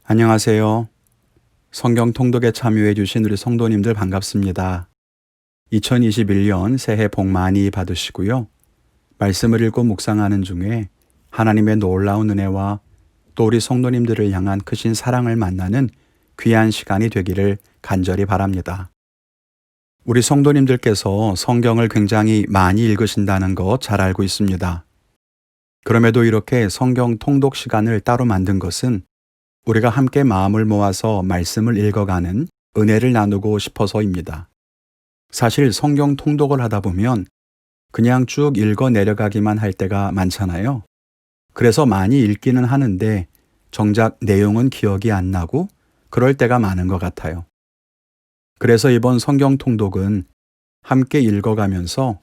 안녕하세요. 성경 통독에 참여해 주신 우리 성도님들 반갑습니다. 2021년 새해 복 많이 받으시고요. 말씀을 읽고 묵상하는 중에 하나님의 놀라운 은혜와 또 우리 성도님들을 향한 크신 사랑을 만나는 귀한 시간이 되기를 간절히 바랍니다. 우리 성도님들께서 성경을 굉장히 많이 읽으신다는 거 잘 알고 있습니다. 그럼에도 이렇게 성경 통독 시간을 따로 만든 것은 우리가 함께 마음을 모아서 말씀을 읽어가는 은혜를 나누고 싶어서입니다. 사실 성경 통독을 하다 보면 그냥 쭉 읽어 내려가기만 할 때가 많잖아요. 그래서 많이 읽기는 하는데 정작 내용은 기억이 안 나고 그럴 때가 많은 것 같아요. 그래서 이번 성경 통독은 함께 읽어가면서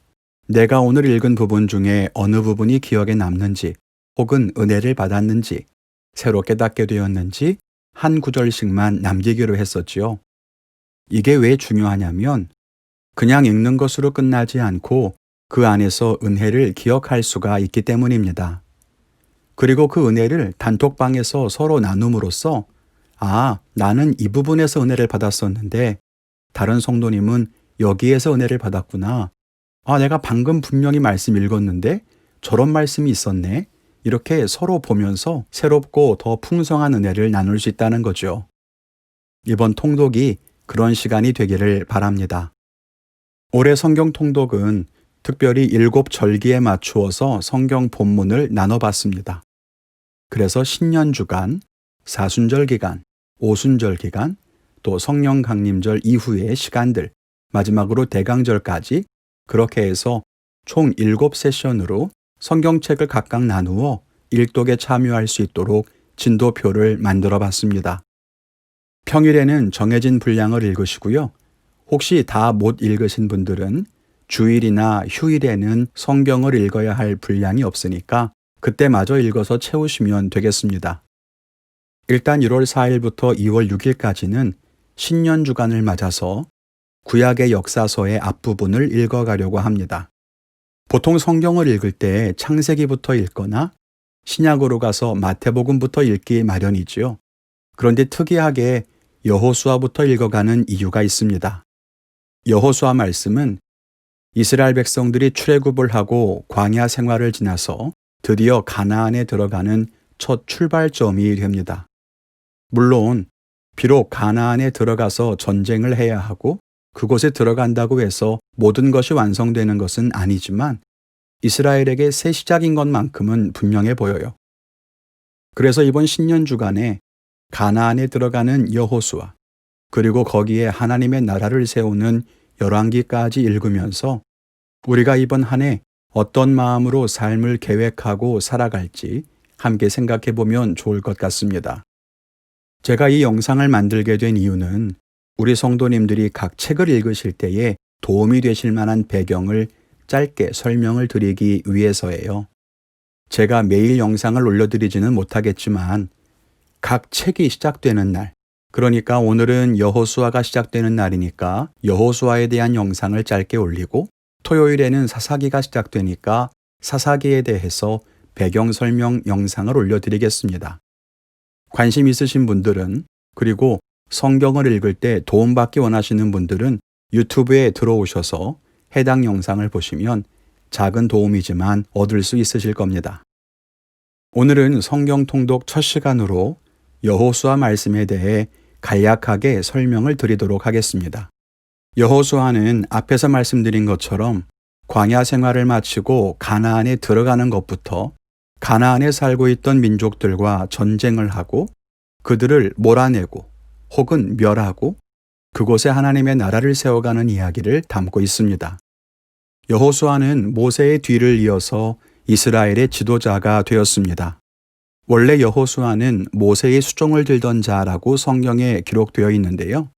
내가 오늘 읽은 부분 중에 어느 부분이 기억에 남는지 혹은 은혜를 받았는지 새로 깨닫게 되었는지 한 구절씩만 남기기로 했었지요. 이게 왜 중요하냐면 그냥 읽는 것으로 끝나지 않고 그 안에서 은혜를 기억할 수가 있기 때문입니다. 그리고 그 은혜를 단톡방에서 서로 나눔으로써 나는 이 부분에서 은혜를 받았었는데 다른 성도님은 여기에서 은혜를 받았구나. 내가 방금 분명히 말씀 읽었는데 저런 말씀이 있었네. 이렇게 서로 보면서 새롭고 더 풍성한 은혜를 나눌 수 있다는 거죠. 이번 통독이 그런 시간이 되기를 바랍니다. 올해 성경 통독은 특별히 7절기에 맞추어서 성경 본문을 나눠봤습니다. 그래서 신년주간, 사순절 기간, 오순절 기간, 또 성령 강림절 이후의 시간들, 마지막으로 대강절까지 그렇게 해서 총 7세션으로 성경책을 각각 나누어 일독에 참여할 수 있도록 진도표를 만들어 봤습니다. 평일에는 정해진 분량을 읽으시고요. 혹시 다 못 읽으신 분들은 주일이나 휴일에는 성경을 읽어야 할 분량이 없으니까 그때 마저 읽어서 채우시면 되겠습니다. 일단 1월 4일부터 2월 6일까지는 신년주간을 맞아서 구약의 역사서의 앞부분을 읽어가려고 합니다. 보통 성경을 읽을 때 창세기부터 읽거나 신약으로 가서 마태복음부터 읽기 마련이지요. 그런데 특이하게 여호수아부터 읽어가는 이유가 있습니다. 여호수아 말씀은 이스라엘 백성들이 출애굽을 하고 광야 생활을 지나서 드디어 가나안에 들어가는 첫 출발점이 됩니다. 물론 비록 가나안에 들어가서 전쟁을 해야 하고 그곳에 들어간다고 해서 모든 것이 완성되는 것은 아니지만 이스라엘에게 새 시작인 것만큼은 분명해 보여요. 그래서 이번 신년주간에 가나안에 들어가는 여호수아 그리고 거기에 하나님의 나라를 세우는 열왕기까지 읽으면서 우리가 이번 한 해 어떤 마음으로 삶을 계획하고 살아갈지 함께 생각해 보면 좋을 것 같습니다. 제가 이 영상을 만들게 된 이유는 우리 성도님들이 각 책을 읽으실 때에 도움이 되실 만한 배경을 짧게 설명을 드리기 위해서예요. 제가 매일 영상을 올려드리지는 못하겠지만 각 책이 시작되는 날, 그러니까 오늘은 여호수아가 시작되는 날이니까 여호수아에 대한 영상을 짧게 올리고 토요일에는 사사기가 시작되니까 사사기에 대해서 배경 설명 영상을 올려드리겠습니다. 관심 있으신 분들은 그리고 성경을 읽을 때 도움받기 원하시는 분들은 유튜브에 들어오셔서 해당 영상을 보시면 작은 도움이지만 얻을 수 있으실 겁니다. 오늘은 성경 통독 첫 시간으로 여호수아 말씀에 대해 간략하게 설명을 드리도록 하겠습니다. 여호수아는 앞에서 말씀드린 것처럼 광야 생활을 마치고 가나안에 들어가는 것부터 가나안에 살고 있던 민족들과 전쟁을 하고 그들을 몰아내고 혹은 멸하고 그곳에 하나님의 나라를 세워가는 이야기를 담고 있습니다. 여호수아는 모세의 뒤를 이어서 이스라엘의 지도자가 되었습니다. 원래 여호수아는 모세의 수종을 들던 자라고 성경에 기록되어 있는데요.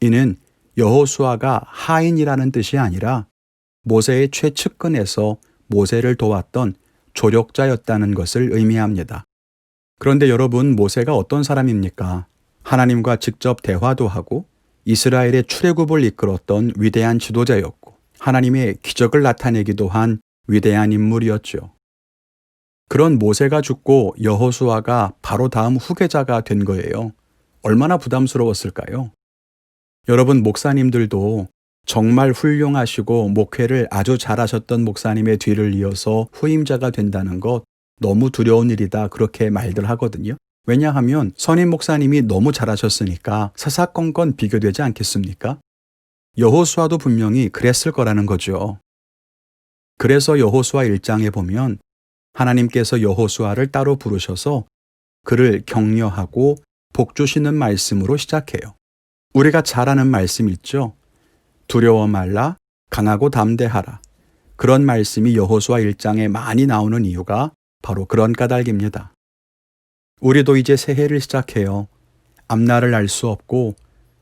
이는 여호수아가 하인이라는 뜻이 아니라 모세의 최측근에서 모세를 도왔던 조력자였다는 것을 의미합니다. 그런데 여러분, 모세가 어떤 사람입니까? 하나님과 직접 대화도 하고 이스라엘의 출애굽을 이끌었던 위대한 지도자였고 하나님의 기적을 나타내기도 한 위대한 인물이었죠. 그런 모세가 죽고 여호수아가 바로 다음 후계자가 된 거예요. 얼마나 부담스러웠을까요? 여러분, 목사님들도 정말 훌륭하시고 목회를 아주 잘하셨던 목사님의 뒤를 이어서 후임자가 된다는 것 너무 두려운 일이다, 그렇게 말들 하거든요. 왜냐하면 선임 목사님이 너무 잘하셨으니까 사사건건 비교되지 않겠습니까? 여호수아도 분명히 그랬을 거라는 거죠. 그래서 여호수아 1장에 보면 하나님께서 여호수아를 따로 부르셔서 그를 격려하고 복 주시는 말씀으로 시작해요. 우리가 잘 아는 말씀 있죠? 두려워 말라, 강하고 담대하라. 그런 말씀이 여호수아 1장에 많이 나오는 이유가 바로 그런 까닭입니다. 우리도 이제 새해를 시작해요. 앞날을 알 수 없고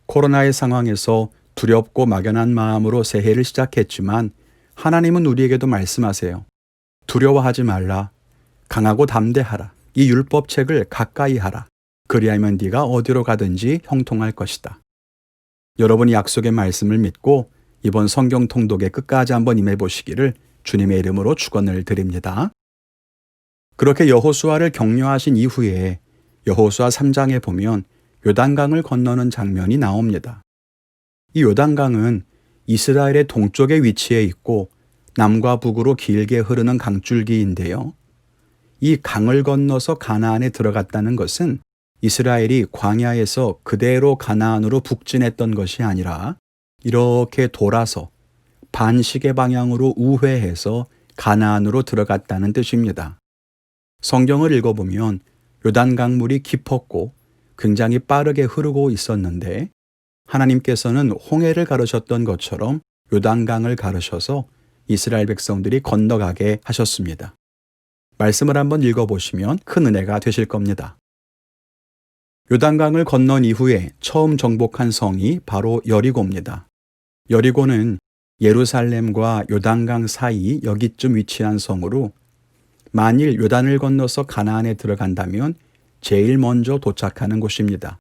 코로나의 상황에서 두렵고 막연한 마음으로 새해를 시작했지만 하나님은 우리에게도 말씀하세요. 두려워하지 말라. 강하고 담대하라. 이 율법책을 가까이 하라. 그리하면 네가 어디로 가든지 형통할 것이다. 여러분이 약속의 말씀을 믿고 이번 성경 통독의 끝까지 한번 임해 보시기를 주님의 이름으로 축원을 드립니다. 그렇게 여호수아를 격려하신 이후에 여호수아 3장에 보면 요단강을 건너는 장면이 나옵니다. 이 요단강은 이스라엘의 동쪽에 위치해 있고 남과 북으로 길게 흐르는 강줄기인데요. 이 강을 건너서 가나안에 들어갔다는 것은 이스라엘이 광야에서 그대로 가나안으로 북진했던 것이 아니라 이렇게 돌아서 반시계 방향으로 우회해서 가나안으로 들어갔다는 뜻입니다. 성경을 읽어보면 요단강물이 깊었고 굉장히 빠르게 흐르고 있었는데 하나님께서는 홍해를 가르셨던 것처럼 요단강을 가르셔서 이스라엘 백성들이 건너가게 하셨습니다. 말씀을 한번 읽어보시면 큰 은혜가 되실 겁니다. 요단강을 건넌 이후에 처음 정복한 성이 바로 여리고입니다. 여리고는 예루살렘과 요단강 사이 여기쯤 위치한 성으로 만일 요단을 건너서 가나안에 들어간다면 제일 먼저 도착하는 곳입니다.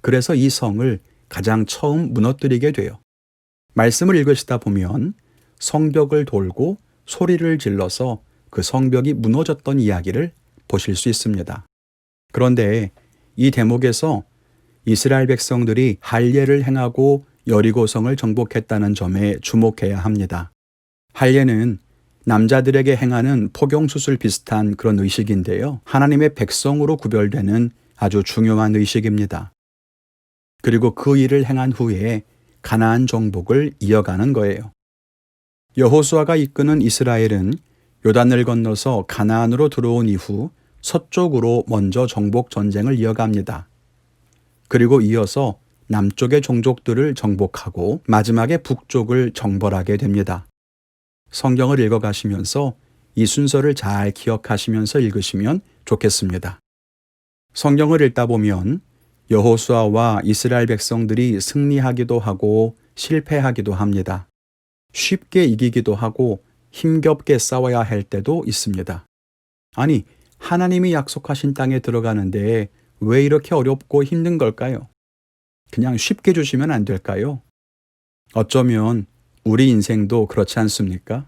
그래서 이 성을 가장 처음 무너뜨리게 돼요. 말씀을 읽으시다 보면 성벽을 돌고 소리를 질러서 그 성벽이 무너졌던 이야기를 보실 수 있습니다. 그런데 이 대목에서 이스라엘 백성들이 할례를 행하고 여리고성을 정복했다는 점에 주목해야 합니다. 할례는 남자들에게 행하는 포경수술 비슷한 그런 의식인데요. 하나님의 백성으로 구별되는 아주 중요한 의식입니다. 그리고 그 일을 행한 후에 가나안 정복을 이어가는 거예요. 여호수아가 이끄는 이스라엘은 요단을 건너서 가나안으로 들어온 이후 서쪽으로 먼저 정복 전쟁을 이어갑니다. 그리고 이어서 남쪽의 종족들을 정복하고 마지막에 북쪽을 정벌하게 됩니다. 성경을 읽어가시면서 이 순서를 잘 기억하시면서 읽으시면 좋겠습니다. 성경을 읽다 보면 여호수아와 이스라엘 백성들이 승리하기도 하고 실패하기도 합니다. 쉽게 이기기도 하고 힘겹게 싸워야 할 때도 있습니다. 아니, 하나님이 약속하신 땅에 들어가는데 왜 이렇게 어렵고 힘든 걸까요? 그냥 쉽게 주시면 안 될까요? 어쩌면 우리 인생도 그렇지 않습니까?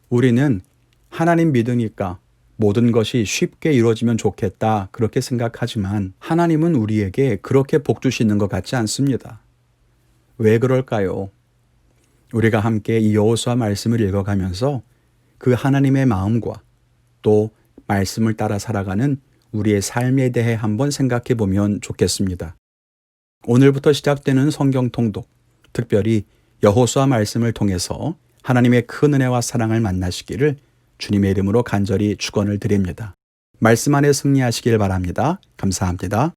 우리는 하나님 믿으니까 모든 것이 쉽게 이루어지면 좋겠다, 그렇게 생각하지만 하나님은 우리에게 그렇게 복 주시는 것 같지 않습니다. 왜 그럴까요? 우리가 함께 이 여호수아 말씀을 읽어가면서 그 하나님의 마음과 또 말씀을 따라 살아가는 우리의 삶에 대해 한번 생각해 보면 좋겠습니다. 오늘부터 시작되는 성경 통독, 특별히 여호수아 말씀을 통해서 하나님의 큰 은혜와 사랑을 만나시기를 주님의 이름으로 간절히 축원을 드립니다. 말씀 안에 승리하시길 바랍니다. 감사합니다.